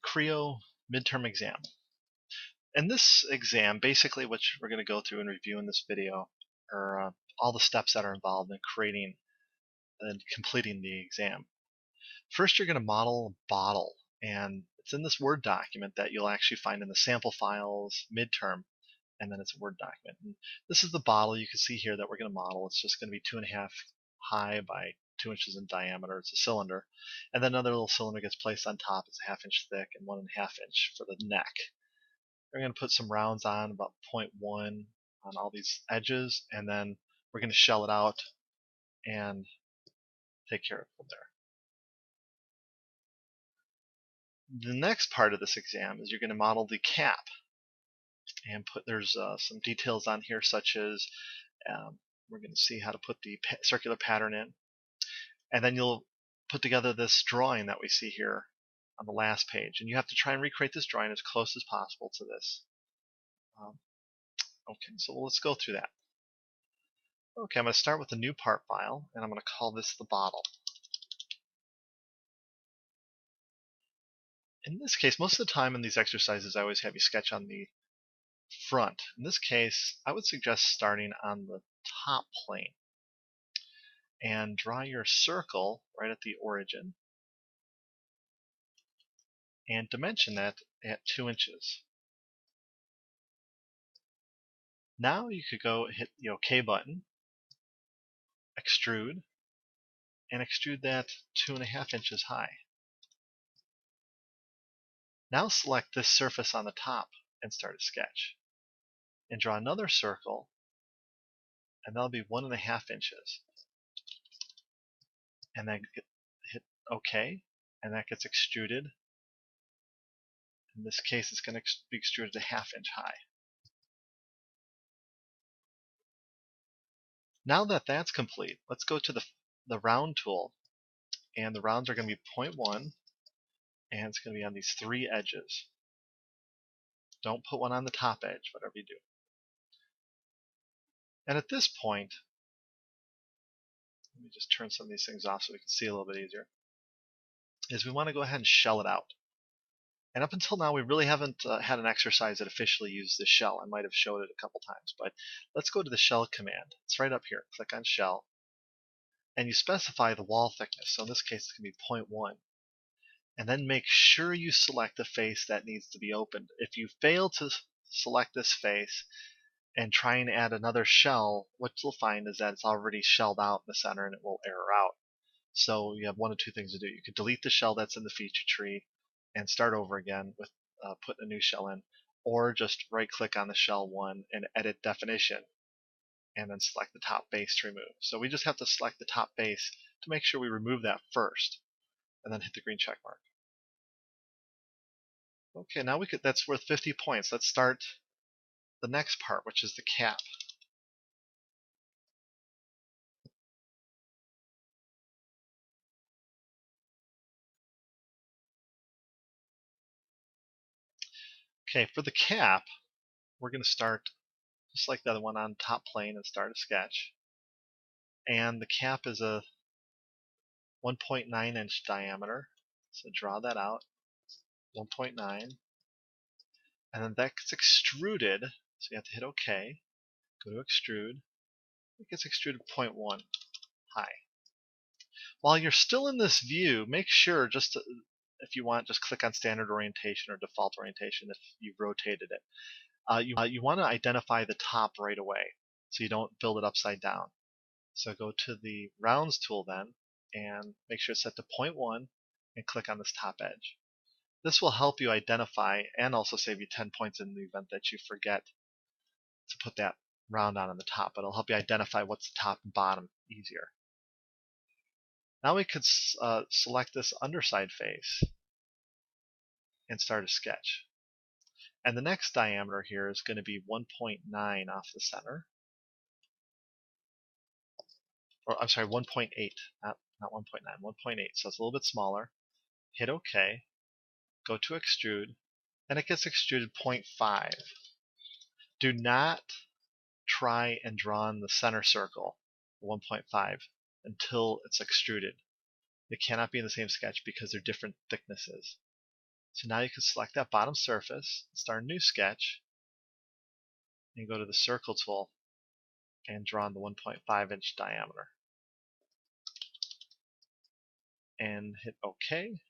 CREO midterm exam. In this exam, basically what we're going to go through and review in this video are all the steps that are involved in creating and completing the exam. First, you're going to model a bottle, and it's in this Word document that you'll actually find in the sample files, midterm, and then it's a Word document. And this is the bottle you can see here that we're going to model. It's just going to be 2.5 high by 2 inches in diameter. It's a cylinder. And then another little cylinder gets placed on top. It's 1/2 inch thick and 1.5 inch for the neck. We're going to put some rounds on, about 0.1 on all these edges, and then we're going to shell it out and take care of it from there. The next part of this exam is you're going to model the cap, and there's some details on here, such as we're going to see how to put the circular pattern in, and then you'll put together this drawing that we see here on the last page, and you have to try and recreate this drawing as close as possible to this. Okay, so let's go through that. Okay, I'm going to start with the new part file, and I'm going to call this the bottle. In this case, most of the time in these exercises, I always have you sketch on the front. In this case, I would suggest starting on the top plane and draw your circle right at the origin and dimension that at 2 inches. Now you could go hit the OK button, extrude, and extrude that 2.5 inches high. Now select this surface on the top and start a sketch. And draw another circle, and that'll be 1.5 inches. And then hit OK, and that gets extruded. In this case, it's going to be extruded 1/2 inch high. Now that that's complete, let's go to the round tool, and the rounds are going to be 0.1, and it's going to be on these 3 edges. Don't put one on the top edge, whatever you do. And at this point, let me just turn some of these things off so we can see a little bit easier, is we want to go ahead and shell it out. And up until now, we really haven't had an exercise that officially used this shell. I might have showed it a couple times, but let's go to the shell command. It's right up here. Click on shell, and you specify the wall thickness. So in this case, it's going to be 0.1. And then make sure you select the face that needs to be opened. If you fail to select this face and try and add another shell, what you'll find is that it's already shelled out in the center and it will error out. So you have one of two things to do. You could delete the shell that's in the feature tree and start over again with putting a new shell in, or just right click on the shell one and edit definition and then select the top base to remove. So we just have to select the top base to make sure we remove that first, and then hit the green check mark. Okay, now that's worth 50 points. Let's start the next part, which is the cap. Okay, for the cap, we're going to start just like the other one on top plane and start a sketch. And the cap is a 1.9 inch diameter, so draw that out, 1.9, and then that gets extruded, so you have to hit OK, go to extrude, it gets extruded 0.1 high. While you're still in this view, make sure if you want, just click on standard orientation or default orientation if you've rotated it. You want to identify the top right away so you don't build it upside down. So go to the rounds tool then and make sure it's set to 0.1 and click on this top edge. This will help you identify and also save you 10 points in the event that you forget to put that round on the top, but it'll help you identify what's the top and bottom easier. Now we could select this underside face and start a sketch. And the next diameter here is going to be 1.9 off the center. Or I'm sorry, 1.8, not 1.9, 1.8. So it's a little bit smaller. Hit OK. Go to extrude, and it gets extruded 0.5. Do not try and draw in the center circle, 1.5, until it's extruded. It cannot be in the same sketch because they're different thicknesses. So now you can select that bottom surface, start a new sketch, and go to the circle tool and draw on the 1.5-inch diameter. And hit OK,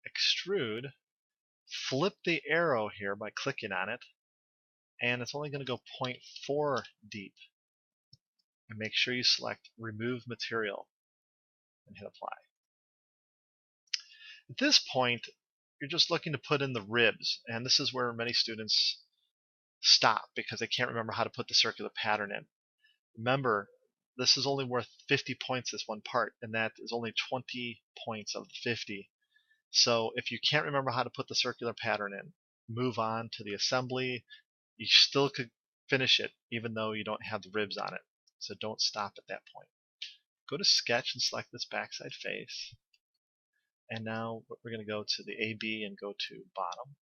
extrude, flip the arrow here by clicking on it, and it's only going to go 0.4 deep. And make sure you select Remove Material and hit Apply. At this point, you're just looking to put in the ribs, and this is where many students stop because they can't remember how to put the circular pattern in. Remember, this is only worth 50 points, this one part, and that is only 20 points of the 50. So if you can't remember how to put the circular pattern in, move on to the assembly. You still could finish it even though you don't have the ribs on it. So don't stop at that point. Go to Sketch and select this backside face. And now we're going to go to the AB and go to Bottom.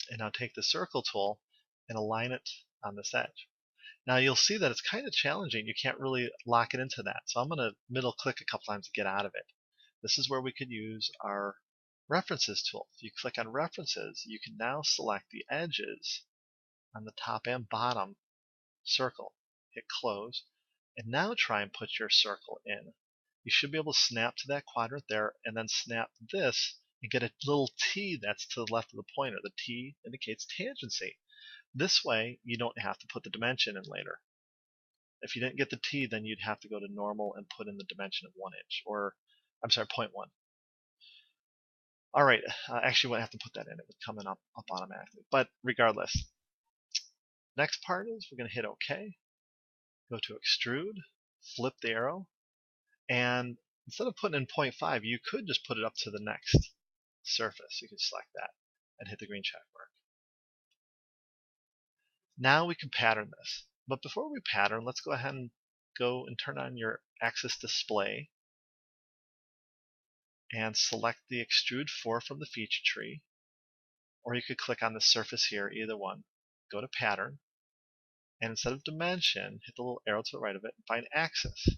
And now take the Circle tool and align it on this edge. Now you'll see that it's kind of challenging. You can't really lock it into that. So I'm going to middle click a couple times to get out of it. This is where we could use our References tool. If you click on References, you can now select the edges on the top and bottom circle. Hit Close, and now try and put your circle in. You should be able to snap to that quadrant there, and then snap this and get a little T that's to the left of the pointer. The T indicates tangency. This way, you don't have to put the dimension in later. If you didn't get the T, then you'd have to go to normal and put in the dimension of 1 inch, or I'm sorry, 0.1. All right, actually, you wouldn't have to put that in. It would come in up automatically. But regardless, next part is we're going to hit OK, go to Extrude, flip the arrow, and instead of putting in 0.5, you could just put it up to the next surface. You could select that and hit the green check mark. Now we can pattern this. But before we pattern, let's go ahead and turn on your axis display and select the Extrude 4 from the feature tree, or you could click on the surface here, either one. Go to Pattern, and instead of Dimension, hit the little arrow to the right of it and find Axis.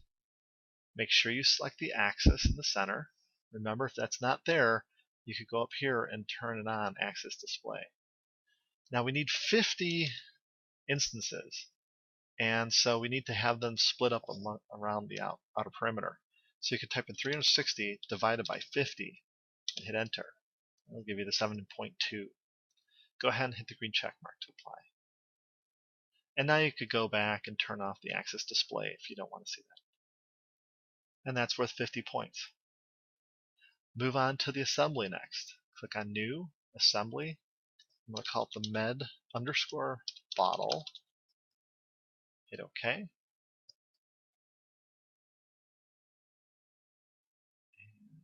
Make sure you select the axis in the center. Remember, if that's not there, you could go up here and turn it on, Axis Display. Now we need 50 instances, and so we need to have them split up around the outer perimeter. So you can type in 360 divided by 50 and hit Enter. It'll give you the 7.2. Go ahead and hit the green check mark to apply. And now you could go back and turn off the axis display if you don't want to see that. And that's worth 50 points. Move on to the assembly next. Click on New, Assembly. I'm going to call it the med_bottle. Hit OK.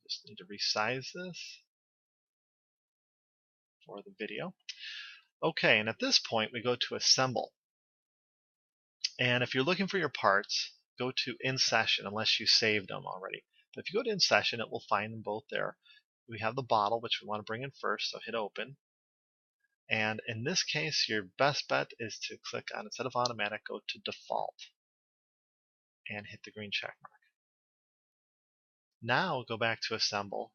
Just need to resize this for the video. Okay, and at this point we go to Assemble. And if you're looking for your parts, go to In Session unless you saved them already. But if you go to In Session, it will find them both there. We have the bottle, which we want to bring in first, so hit Open. And in this case, your best bet is to click on, instead of Automatic, go to Default and hit the green check mark. Now go back to Assemble,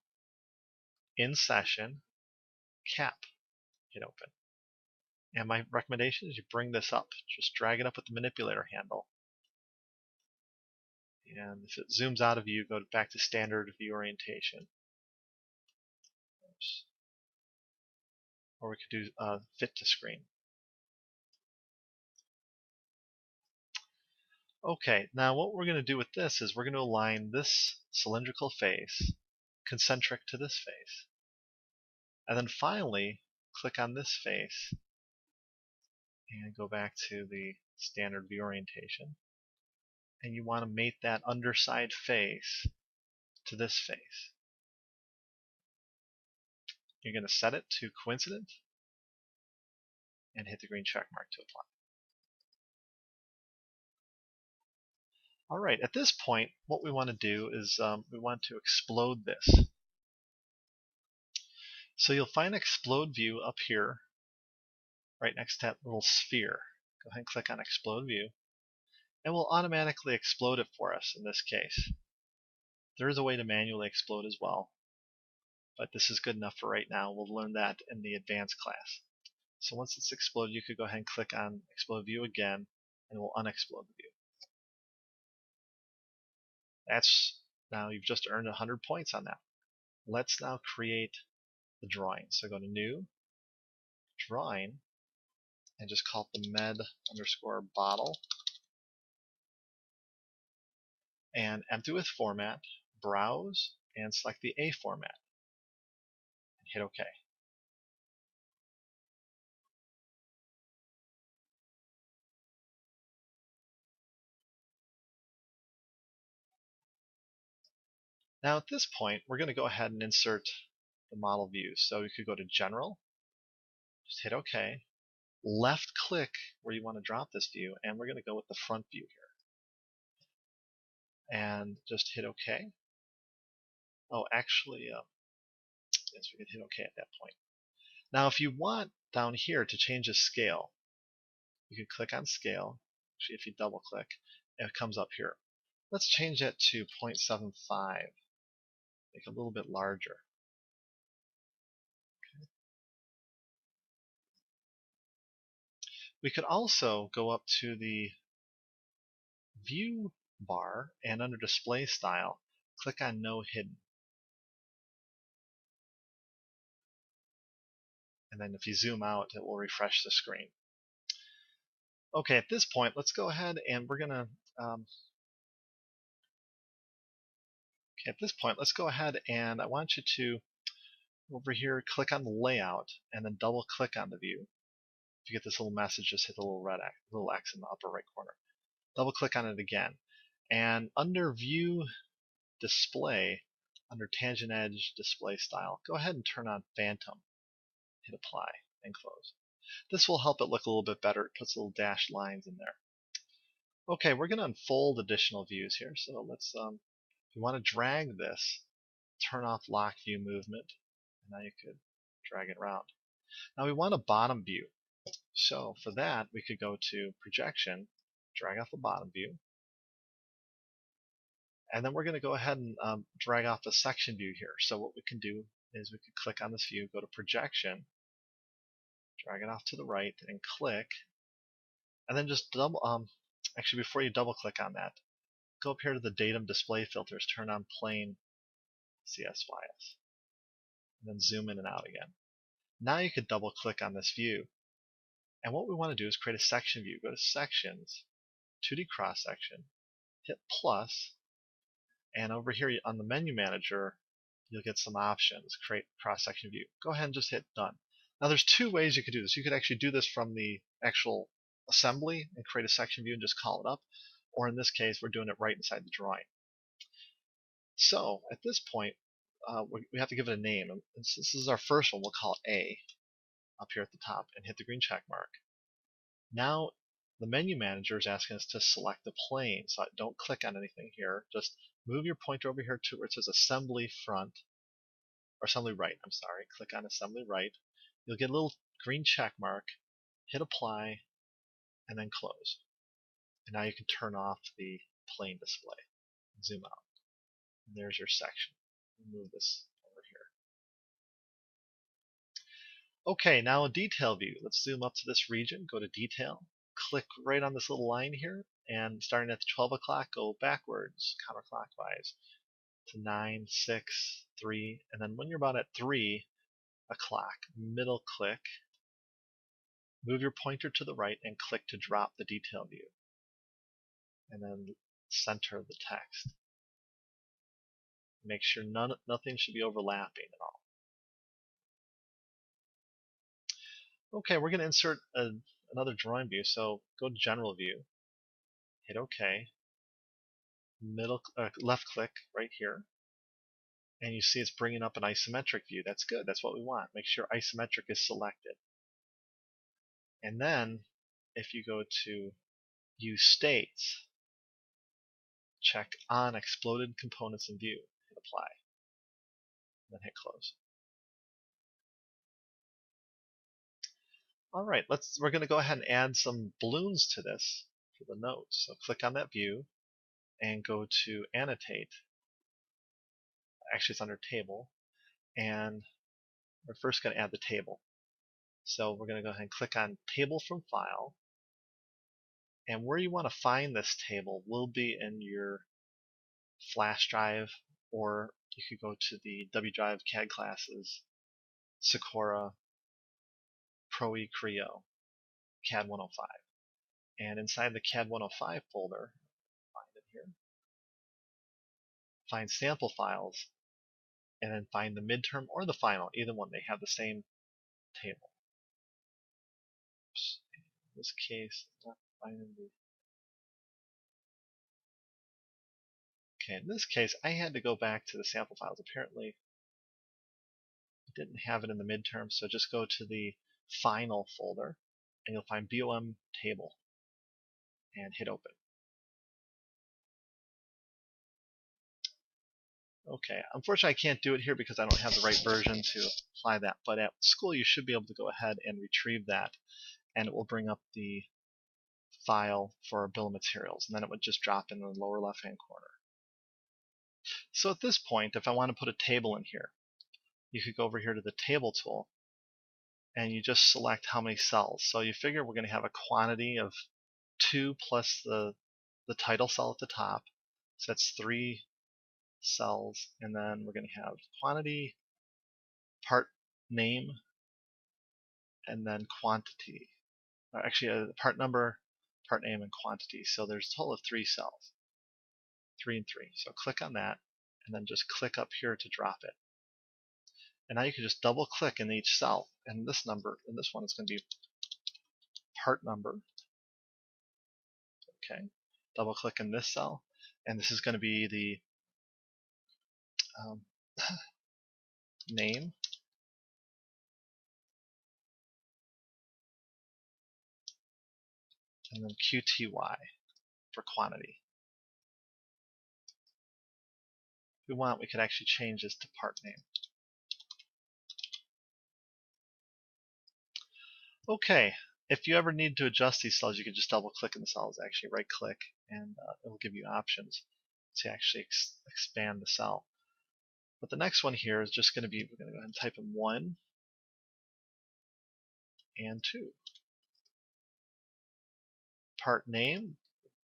In Session, Cap, hit Open. And my recommendation is you bring this up. Just drag it up with the manipulator handle. And if it zooms out of view, go back to standard view orientation. Oops. Or we could do fit to screen. Okay, now what we're going to do with this is we're going to align this cylindrical face concentric to this face. And then finally, click on this face and go back to the standard view orientation. And you want to mate that underside face to this face. You're going to set it to coincident and hit the green check mark to apply. Alright, at this point, what we want to do is we want to explode this. So you'll find Explode View up here, right next to that little sphere. Go ahead and click on Explode View, and we'll automatically explode it for us in this case. There is a way to manually explode as well. but this is good enough for right now. We'll learn that in the advanced class. So once it's exploded, you could go ahead and click on Explode View again, and we'll unexplode the view. That's now you've just earned 100 points on that. Let's now create the drawing. So go to New, Drawing, and just call it the med_bottle, and empty with format, browse, and select the A format, and hit OK. Now at this point, we're going to go ahead and insert the model views. So you could go to General, just hit OK, left click where you want to drop this view, and we're going to go with the front view here. And just hit OK. Oh, actually, yes, we can hit OK at that point. Now if you want down here to change the scale, you can click on Scale. Actually, if you double click, it comes up here. Let's change that to 0.75. Make it a little bit larger. Okay. We could also go up to the View bar and under Display Style, click on No Hidden. And then if you zoom out, it will refresh the screen. Okay, at this point, let's go ahead and we're gonna. Okay, at this point, let's go ahead and I want you to over here click on the layout and then double click on the view. If you get this little message, just hit the little red little X in the upper right corner. Double click on it again, and under View Display, under Tangent Edge Display Style, go ahead and turn on Phantom. Hit Apply and close. This will help it look a little bit better. It puts little dashed lines in there. Okay, we're going to unfold additional views here. So let's, if you want to drag this, turn off Lock View Movement, and now you could drag it around. Now we want a bottom view. So for that, we could go to Projection, drag off the bottom view, and then we're going to go ahead and drag off the section view here. So what we can do is we could click on this view, go to Projection, drag it off to the right, and click, and then just double. Actually, before you double click on that, go up here to the Datum Display Filters, turn on Plain CSYS, and then zoom in and out again. Now you could double click on this view, and what we want to do is create a section view. Go to Sections, 2D Cross Section, hit plus, and over here on the Menu Manager, you'll get some options. Create cross section view. Go ahead and just hit Done. Now there's two ways you could do this. You could actually do this from the actual assembly and create a section view and just call it up, or in this case, we're doing it right inside the drawing. So at this point, we have to give it a name. And since this is our first one, we'll call it A up here at the top and hit the green check mark. Now the Menu Manager is asking us to select the plane, so don't click on anything here. Just move your pointer over here to where it says Assembly Front, or Assembly Right, I'm sorry. Click on Assembly Right. You'll get a little green check mark, hit Apply, and then close. And now you can turn off the plane display. Zoom out. And there's your section. Move this over here. Okay, now a detail view. Let's zoom up to this region, go to Detail, click right on this little line here, and starting at the 12 o'clock, go backwards, counterclockwise, to 9, 6, 3, and then when you're about at 3 o'clock, middle click, move your pointer to the right and click to drop the detail view. And then center the text. Make sure nothing should be overlapping at all. Okay, we're going to insert another drawing view. So go to General View, hit OK, left click right here, and you see it's bringing up an isometric view. That's good. That's what we want. Make sure isometric is selected. And then if you go to View States, check on Exploded Components in View, hit Apply, and then hit Close. All right, we're going to go ahead and add some balloons to this for the notes. So click on that view and go to Annotate. Actually, it's under Table. and we're first going to add the table. So we're going to go ahead and click on Table from File, and where you want to find this table will be in your flash drive, or you could go to the W Drive CAD classes, Sakura, CREO, CAD 105. And inside the CAD 105 folder, find it here, find sample files, and then find the midterm or the final, either one. They have the same table. Oops. In this case, not finding the. Okay, in this case, I had to go back to the sample files. Apparently, I didn't have it in the midterm, so just go to the final folder, and you'll find BOM table, and hit open. Okay, unfortunately I can't do it here because I don't have the right version to apply that, but at school you should be able to go ahead and retrieve that, and it will bring up the file for our bill of materials, and then it would just drop in the lower left hand corner. So at this point, if I want to put a table in here, you could go over here to the table tool, and you just select how many cells. So you figure we're going to have a quantity of 2 plus the title cell at the top, so that's 3 cells, and then we're going to have quantity, part name, and then quantity. Actually, part number, part name, and quantity. So there's a total of 3 cells, 3 and 3. So click on that, and then just click up here to drop it. And now you can just double click in each cell, and this number, and this one is going to be part number. Okay, double click in this cell, and this is going to be the name, and then QTY for quantity. If we want, we could actually change this to part name. Okay, if you ever need to adjust these cells, you can just double click in the cells, actually right click, and it will give you options to actually expand the cell. But the next one here is just going to be, we're going to go ahead and type in 1 and 2. Part name,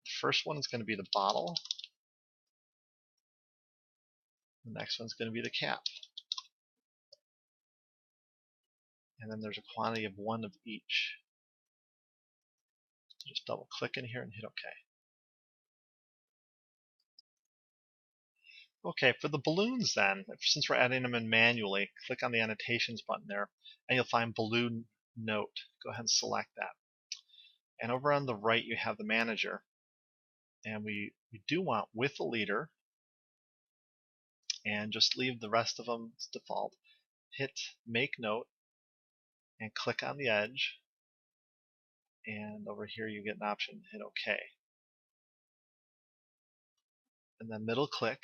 the first one is going to be the bottle. The next one's going to be the cap. And then there's a quantity of 1 of each. Just double click in here and hit OK. Okay, for the balloons then, since we're adding them in manually, click on the annotations button there, and you'll find balloon note. Go ahead and select that. And over on the right you have the manager. And we do want with the leader, and just leave the rest of them as default. Hit make note, and click on the edge. And over here you get an option, hit OK. And then middle click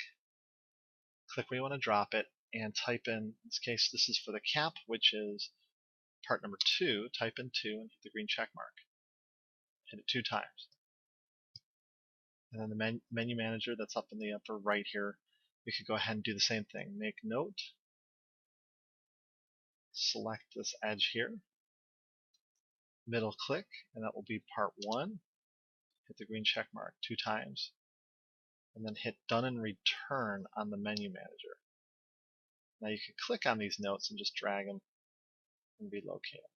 where you want to drop it, and type in this case, this is for the cap, which is part number 2. Type in 2 and hit the green check mark. Hit it 2 times. And then the menu manager that's up in the upper right here, we could go ahead and do the same thing. Make note, select this edge here, middle click, and that will be part 1. Hit the green check mark 2 times, and then hit done and return on the menu manager. Now you can click on these notes and just drag them and relocate them.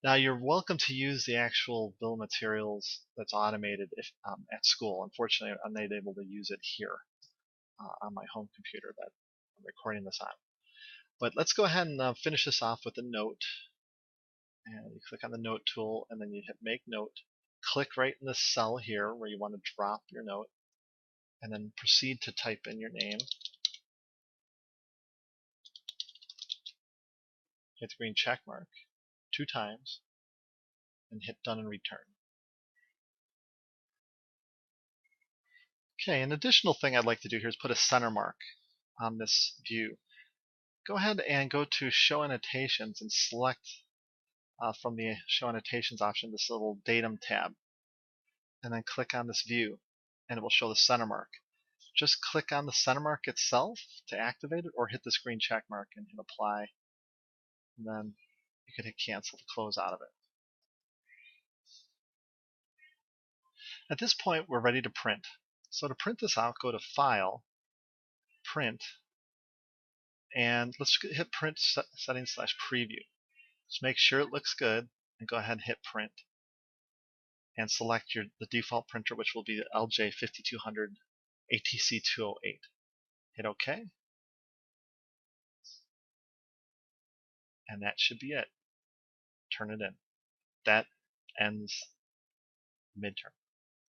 Now you're welcome to use the actual bill of materials that's automated if, at school. Unfortunately, I'm not able to use it here on my home computer that I'm recording this on. But let's go ahead and finish this off with a note. And you click on the note tool, and then you hit make note. Click right in this cell here where you want to drop your note, and then proceed to type in your name. Hit the green check mark 2 times, and hit done and return. Okay, an additional thing I'd like to do here is put a center mark on this view. Go ahead and go to Show Annotations and select from the Show Annotations option this little Datum tab, and then click on this view, and it will show the center mark. just click on the center mark itself to activate it, or hit this green check mark and hit apply. And then you can hit cancel to close out of it. At this point, we're ready to print. So to print this out, go to File, Print, and let's hit Print Settings/Preview. Just make sure it looks good, and go ahead and hit Print. And select the default printer, which will be the LJ5200 ATC208. Hit OK. And that should be it. Turn it in. That ends midterm.